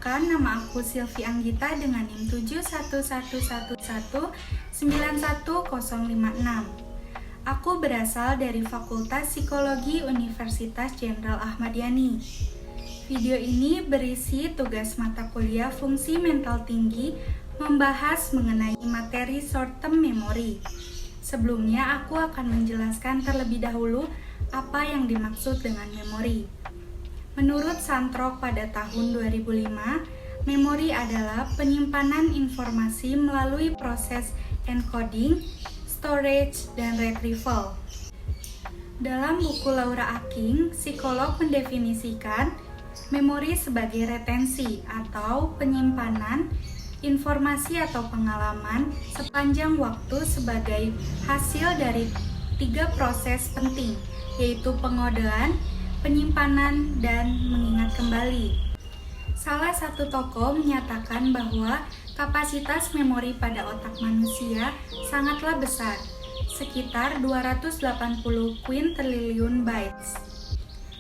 Perkenalkan, nama aku Silvi Anggita dengan NIM 71111910056. Aku berasal dari Fakultas Psikologi Universitas Jenderal Ahmad Yani. Video ini berisi tugas mata kuliah Fungsi Mental Tinggi membahas mengenai materi short term memory. Sebelumnya aku akan menjelaskan terlebih dahulu apa yang dimaksud dengan memori. Menurut Santrok pada tahun 2005, memori adalah penyimpanan informasi melalui proses encoding, storage, dan retrieval. Dalam buku Laura Aking, psikolog mendefinisikan memori sebagai retensi atau penyimpanan informasi atau pengalaman sepanjang waktu sebagai hasil dari 3 proses penting, yaitu pengodaan, penyimpanan, dan mengingat kembali. Salah satu tokoh menyatakan bahwa kapasitas memori pada otak manusia sangatlah besar, sekitar 280 quintillion bytes.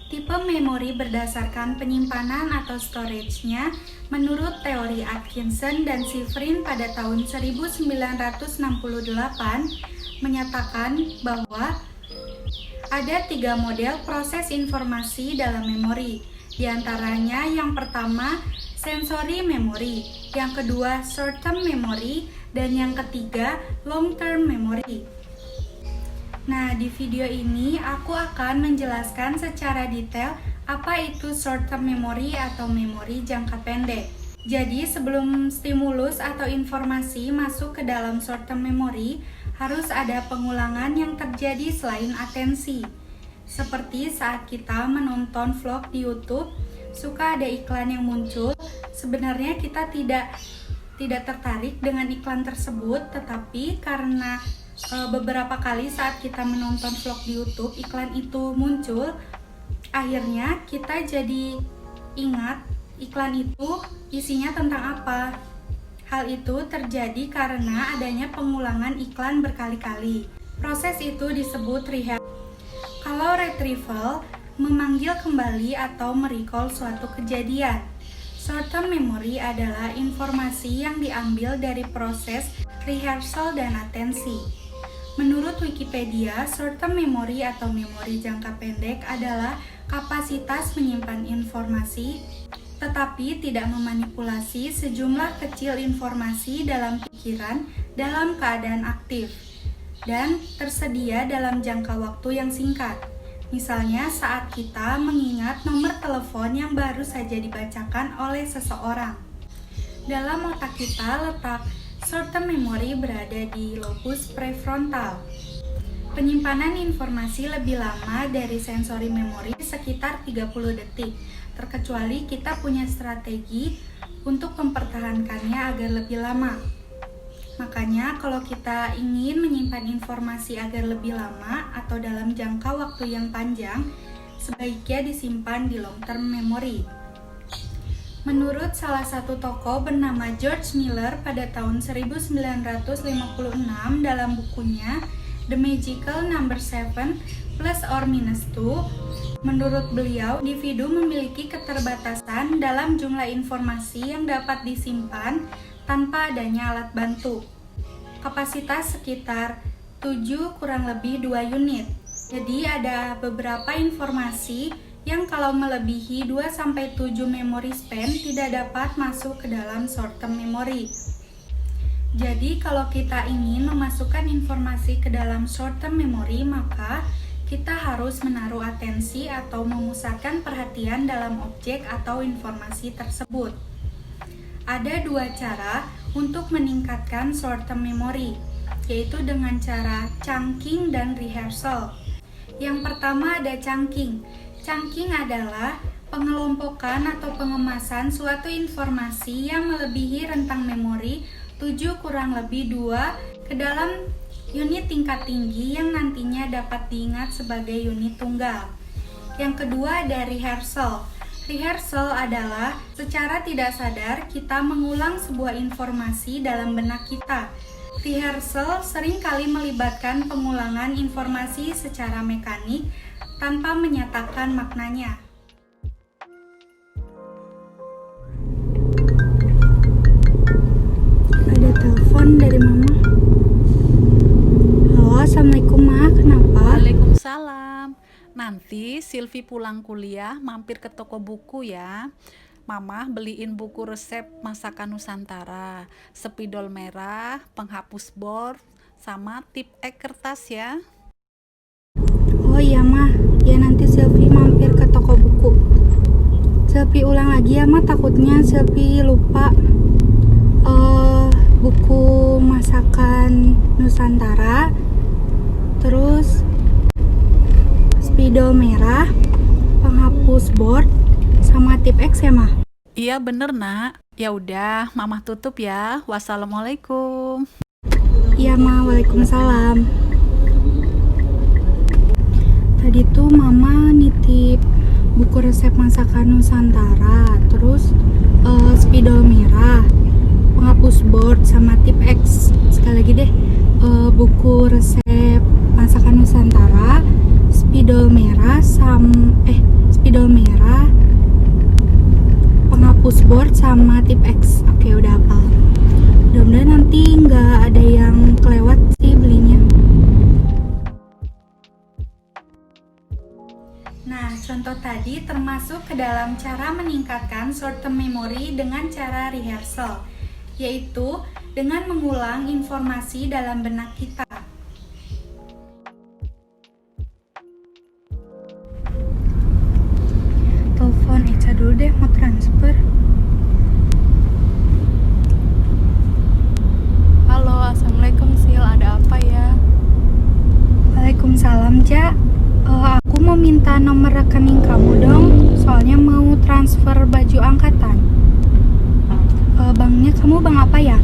Tipe memori berdasarkan penyimpanan atau storage-nya menurut teori Atkinson dan Shiffrin pada tahun 1968 menyatakan bahwa ada 3 model proses informasi dalam memori. Di antaranya yang pertama, sensory memory, yang kedua, short term memory, dan yang ketiga, long term memory. Nah, di video ini aku akan menjelaskan secara detail apa itu short term memory atau memori jangka pendek. Jadi, sebelum stimulus atau informasi masuk ke dalam short term memory, harus ada pengulangan yang terjadi selain atensi. Seperti saat kita menonton vlog di YouTube, suka ada iklan yang muncul. Sebenarnya kita tidak tertarik dengan iklan tersebut, tetapi karena beberapa kali saat kita menonton vlog di YouTube, iklan itu muncul, akhirnya kita jadi ingat iklan itu isinya tentang apa. Hal itu terjadi karena adanya pengulangan iklan berkali-kali. Proses itu disebut rehab. Kalau retrieval, memanggil kembali atau merecall suatu kejadian. Short term memory adalah informasi yang diambil dari proses rehearsal dan atensi. Menurut Wikipedia, short term memory atau memori jangka pendek adalah kapasitas menyimpan informasi tetapi tidak memanipulasi sejumlah kecil informasi dalam pikiran dalam keadaan aktif dan tersedia dalam jangka waktu yang singkat. Misalnya saat kita mengingat nomor telepon yang baru saja dibacakan oleh seseorang. Dalam otak kita, letak short term memory berada di lobus prefrontal. Penyimpanan informasi lebih lama dari sensory memory sekitar 30 detik. Terkecuali kita punya strategi untuk mempertahankannya agar lebih lama. Makanya kalau kita ingin menyimpan informasi agar lebih lama atau dalam jangka waktu yang panjang, sebaiknya disimpan di long term memory. Menurut salah satu tokoh bernama George Miller pada tahun 1956 dalam bukunya The Magical Number 7 Plus or Minus 2, menurut beliau, individu memiliki keterbatasan dalam jumlah informasi yang dapat disimpan tanpa adanya alat bantu. Kapasitas sekitar 7 kurang lebih 2 unit. Jadi ada beberapa informasi yang kalau melebihi 2-7 memory span tidak dapat masuk ke dalam short term memory. Jadi kalau kita ingin memasukkan informasi ke dalam short term memory, maka kita harus menaruh atensi atau memusatkan perhatian dalam objek atau informasi tersebut. Ada 2 cara untuk meningkatkan short term memory, yaitu dengan cara chunking dan rehearsal. Yang pertama ada chunking. Chunking adalah pengelompokan atau pengemasan suatu informasi yang melebihi rentang memori 7 kurang lebih 2 ke dalam unit tingkat tinggi yang nantinya dapat diingat sebagai unit tunggal. Yang kedua ada rehearsal. Rehearsal adalah secara tidak sadar kita mengulang sebuah informasi dalam benak kita. Rehearsal seringkali melibatkan pengulangan informasi secara mekanik tanpa menyatakan maknanya. telepon dari mama. Halo, assalamualaikum ma, kenapa? Waalaikumsalam. Nanti Silvi pulang kuliah mampir ke toko buku ya. Mama beliin buku resep masakan Nusantara, spidol merah, penghapus bor, sama tip ek kertas ya. Oh iya ma, ya nanti Silvi mampir ke toko buku. Silvi ulang lagi ya ma, takutnya Silvi lupa. Buku masakan Nusantara, terus spidol merah, penghapus board, sama tip X ya ma? Iya bener nak. Ya udah, mama tutup ya. Wassalamualaikum. Iya ma, waalaikumsalam. Tadi tuh mama nitip buku resep masakan Nusantara, terus spidol merah, penghapus board, sama tip X. Sekali lagi deh, buku resep masakan Nusantara, spidol merah, spidol merah, penghapus board, sama tip X. Oke, udah hafal. Mudah-mudahan nanti nggak ada yang kelewat sih belinya. Nah, contoh tadi termasuk ke dalam cara meningkatkan short term memory dengan cara rehearsal, yaitu dengan mengulang informasi dalam benak kita. Telepon Eca dulu deh, mau transfer. Halo, assalamualaikum Sil. Ada apa ya? Waalaikumsalam, Ca. Aku mau minta nomor rekening kamu dong, soalnya mau transfer baju angkatan. Banknya kamu bank apa ya?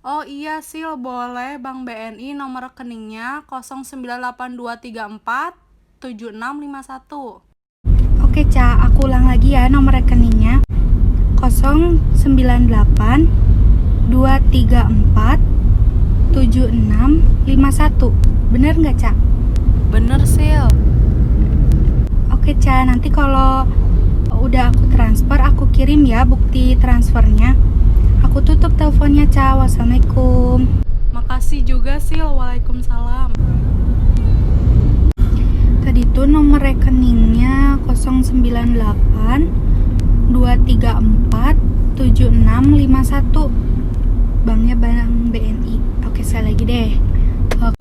Oh iya Sil, boleh. Bank BNI nomor rekeningnya 098234 7651. Oke, Ca, aku ulang lagi ya nomor rekeningnya. 098 234 7651. Bener nggak, Ca? Bener Sil. Oke, Ca, nanti kalau udah aku transfer, aku kirim ya bukti transfernya. Aku tutup teleponnya, Ca. Wassalamualaikum. Makasih juga Sil. Waalaikumsalam. Tadi tuh nomor rekeningnya 098 234 7651. Banknya Bank BNI. Oke, sekali lagi deh.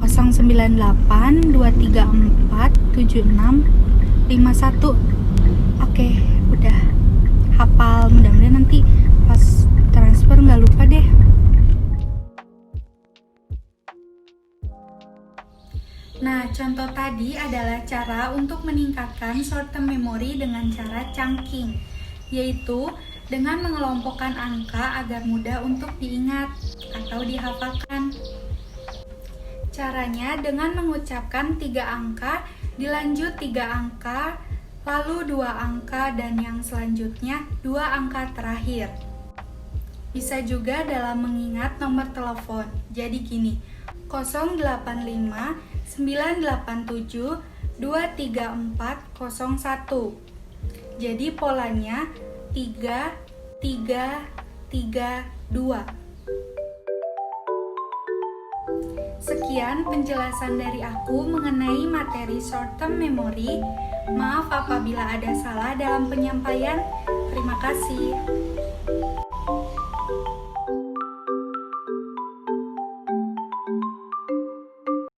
098 234 7651. Oke, udah hafal. Mudah-mudahan nanti pas transfer nggak lupa deh. Nah, contoh tadi adalah cara untuk meningkatkan short term memory dengan cara chunking, yaitu dengan mengelompokkan angka agar mudah untuk diingat atau dihafalkan. Caranya dengan mengucapkan 3 angka, dilanjut 3 angka, lalu 2 angka, dan yang selanjutnya 2 angka terakhir. Bisa juga dalam mengingat nomor telepon. Jadi gini, 085 987 23401. Jadi polanya 3 3 3 2. Sekian penjelasan dari aku mengenai materi short term memory. Maaf apabila ada salah dalam penyampaian. Terima kasih.